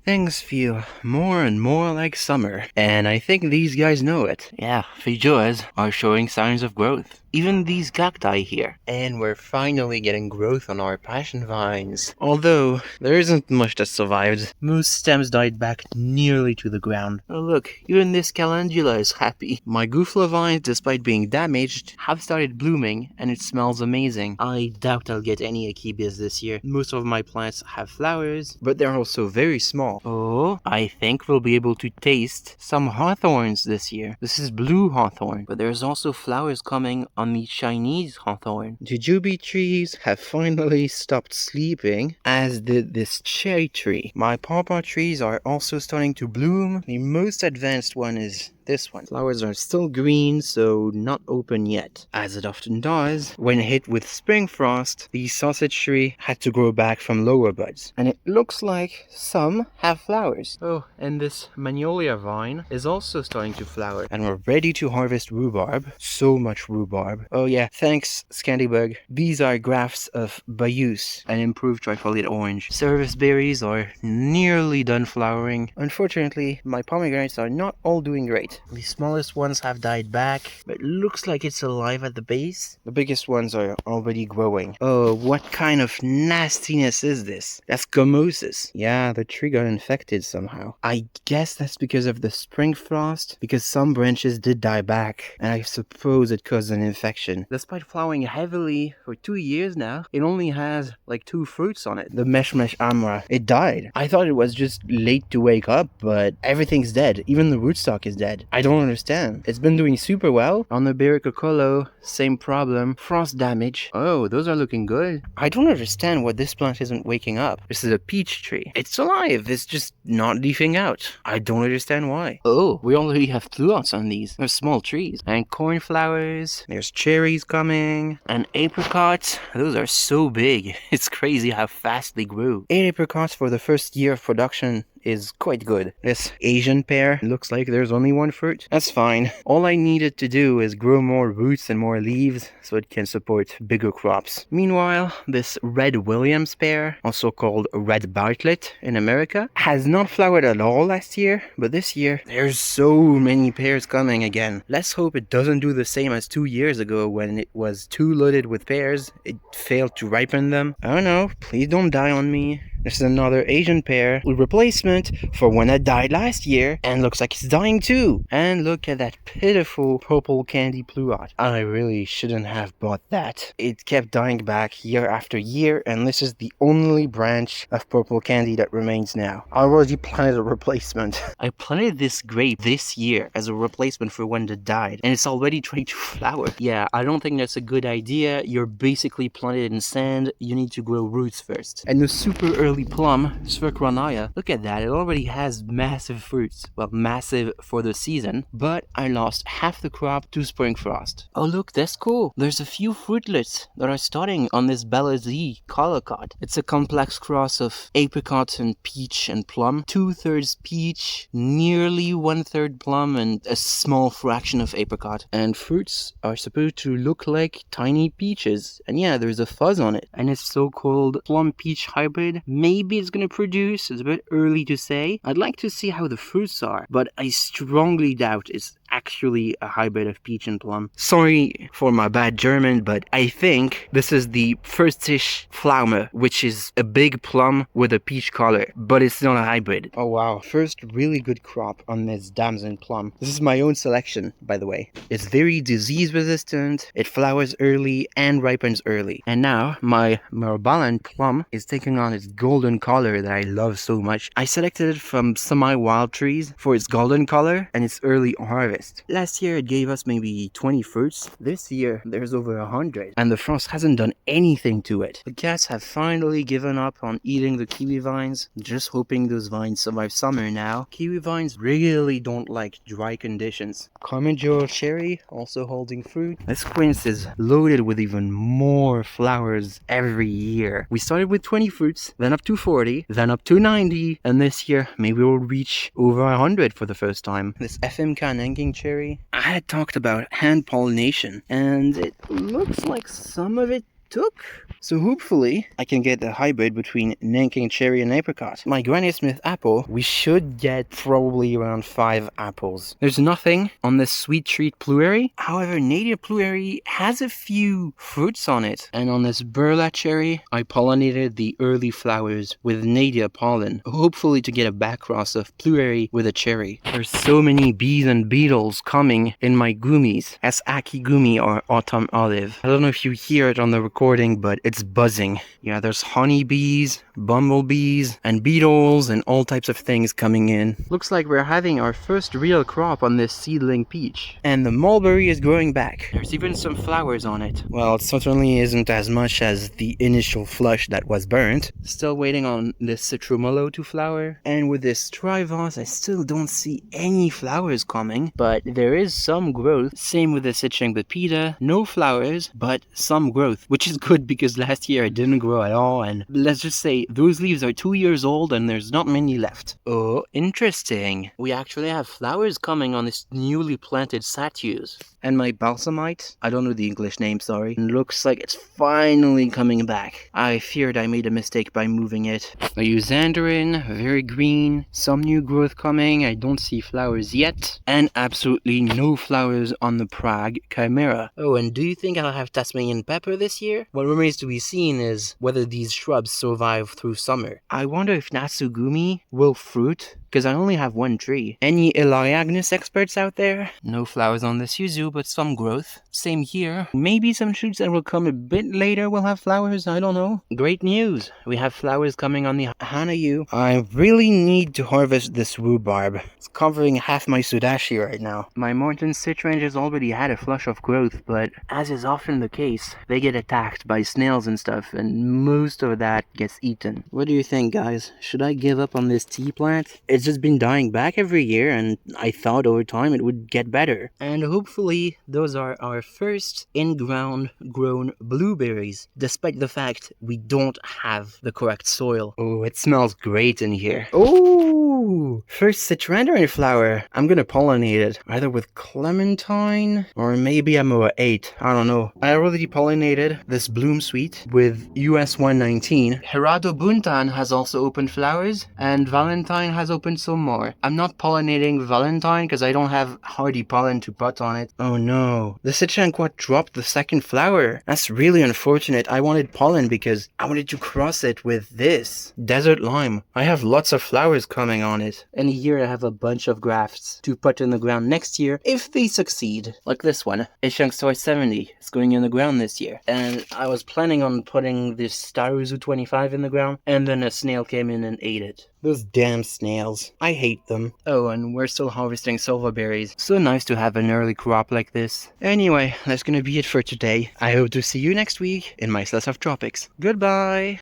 Things feel more and more like summer, and I think these guys know it. Yeah, feijoas are showing signs of growth. Even these cacti here. And we're finally getting growth on our passion vines. Although, there isn't much that survived. Most stems died back nearly to the ground. Oh look, even this calendula is happy. My gufla vines, despite being damaged, have started blooming, and it smells amazing. I doubt I'll get any akebias this year. Most of my plants have flowers, but they're also very small. Oh, I think we'll be able to taste some hawthorns this year. This is blue hawthorn, but there's also flowers coming on the Chinese hawthorn. Jujube trees have finally stopped sleeping, as did this cherry tree. My pawpaw trees are also starting to bloom. The most advanced one is this one. Flowers are still green, so not open yet. As it often does, when hit with spring frost, the sausage tree had to grow back from lower buds. And it looks like some have flowers. Oh, and this magnolia vine is also starting to flower. And we're ready to harvest rhubarb. So much rhubarb. Oh yeah, thanks Scandibug. These are grafts of bayous, an improved trifoliate orange. Service berries are nearly done flowering. Unfortunately, my pomegranates are not all doing great. The smallest ones have died back, but it looks like it's alive at the base. The biggest ones are already growing. Oh, what kind of nastiness is this? That's gummosis. Yeah, the tree got infected somehow. I guess that's because of the spring frost, because some branches did die back, and I suppose it caused an infection. Despite flowering heavily for 2 years now, it only has like 2 fruits on it. The Meshmesh Amra, it died. I thought it was just late to wake up, but everything's dead. Even the rootstock is dead. I don't understand. It's been doing super well. On the Bericocolo, same problem. Frost damage. Oh, those are looking good. I don't understand why this plant isn't waking up. This is a peach tree. It's alive. It's just not leafing out. I don't understand why. Oh, we already have pluots on these. They're small trees. And cornflowers. There's cherries coming. And apricots. Those are so big. It's crazy how fast they grew. 8 apricots for the first year of production is quite good. This Asian pear looks like there's only 1 fruit. That's fine. All I needed to do is grow more roots and more leaves so it can support bigger crops. Meanwhile, this red Williams pear, also called red Bartlett in America, has not flowered at all last year, but this year there's so many pears coming again. Let's hope it doesn't do the same as 2 years ago when it was too loaded with pears. It failed to ripen them. I don't know, please don't die on me. This is another Asian pear with replacement for one that died last year and looks like it's dying too. And look at that pitiful purple candy pluot. I really shouldn't have bought that. It kept dying back year after year, and this is the only branch of purple candy that remains now. I already planted a replacement. I planted this grape this year as a replacement for one that died, and it's already trying to flower. Yeah, I don't think that's a good idea. You're basically planted in sand. You need to grow roots first. And the super early plum, Sverkranaya, look at that, it already has massive fruits. Well, massive for the season, but I lost half the crop to spring frost. Oh look, that's cool. There's a few fruitlets that are starting on this Bella Z Colocot. It's a complex cross of apricot and peach and plum. 2/3 peach, nearly 1/3 plum, and a small fraction of apricot. And fruits are supposed to look like tiny peaches. And yeah, there's a fuzz on it. And it's so-called plum peach hybrid. Maybe it's gonna produce, it's a bit early to say. I'd like to see how the fruits are, but I strongly doubt it's actually a hybrid of peach and plum. Sorry for my bad German, but I think this is the Fürstisch Pflaume, which is a big plum with a peach color, but it's not a hybrid. Oh wow, first really good crop on this Damson plum. This is my own selection, by the way. It's very disease resistant, it flowers early and ripens early. And now, my Merbalan plum is taking on its golden color that I love so much. I selected it from semi-wild trees for its golden color and its early harvest. Last year it gave us maybe 20 fruits. This year there's over 100, and the frost hasn't done anything to it. The cats have finally given up on eating the kiwi vines, just hoping those vines survive summer now. Kiwi vines really don't like dry conditions. Carmen Joel cherry also holding fruit. This quince is loaded with even more flowers every year. We started with 20 fruits, then up to 40, then up to 90, and this year maybe we'll reach over 100 for the first time. This FMK Nanking cherry, I had talked about hand pollination, and it looks like some of it took. So hopefully I can get a hybrid between Nanking cherry and apricot. My Granny Smith apple, we should get probably around 5 apples. There's nothing on this sweet treat Pluery. However, Nadia Pluery has a few fruits on it. And on this Burla cherry, I pollinated the early flowers with Nadia pollen, hopefully to get a backcross of Pluery with a cherry. There's so many bees and beetles coming in my gummies, as Aki Gumi or Autumn Olive. I don't know if you hear it on the recording, but it's buzzing. Yeah, there's honeybees, bumblebees, and beetles, and all types of things coming in. Looks like we're having our first real crop on this seedling peach. And the mulberry is growing back. There's even some flowers on it. Well, it certainly isn't as much as the initial flush that was burnt. Still waiting on this citromolo to flower. And with this Strivos, I still don't see any flowers coming, but there is some growth. Same with the Sichuan Pepita. No flowers, but some growth, which is good because last year it didn't grow at all, and let's just say those leaves are 2 years old and there's not many left. Oh, interesting. We actually have flowers coming on this newly planted Satius. And my balsamite, I don't know the English name, sorry, looks like it's finally coming back. I feared I made a mistake by moving it. I use Xandarin, very green, some new growth coming, I don't see flowers yet, and absolutely no flowers on the Prague Chimera. Oh, and do you think I'll have Tasmanian pepper this year? What remains to be seen is whether these shrubs survive through summer. I wonder if Natsugumi will fruit, because I only have one tree. Any Elaeagnus experts out there? No flowers on this yuzu, but some growth. Same here. Maybe some shoots that will come a bit later will have flowers, I don't know. Great news! We have flowers coming on the Hanayu. I really need to harvest this rhubarb. It's covering half my Sudashi right now. My Morton citrange has already had a flush of growth, but as is often the case, they get attacked by snails and stuff, and most of that gets eaten. What do you think, guys? Should I give up on this tea plant? It's just been dying back every year, and I thought over time it would get better. And hopefully those are our first in-ground grown blueberries, despite the fact we don't have the correct soil. Oh, it smells great in here. Oh, first citrandarin flower. I'm gonna pollinate it, either with clementine or maybe Amoa 8. I don't know. I already pollinated this bloom sweet with US 119. Hirado Buntan has also opened flowers, and Valentine has opened some more. I'm not pollinating Valentine because I don't have hardy pollen to put on it. Oh no, the Sichanquat dropped the second flower. That's really unfortunate. I wanted pollen because I wanted to cross it with this desert lime. I have lots of flowers coming on it. And here I have a bunch of grafts to put in the ground next year if they succeed. Like this one, Ishang Soy 70. It's going in the ground this year. And I was planning on putting this Staruzu 25 in the ground, and then a snail came in and ate it. Those damn snails. I hate them. Oh, and we're still harvesting silverberries. So nice to have an early crop like this. Anyway, that's gonna be it for today. I hope to see you next week in my Slice of Tropics. Goodbye!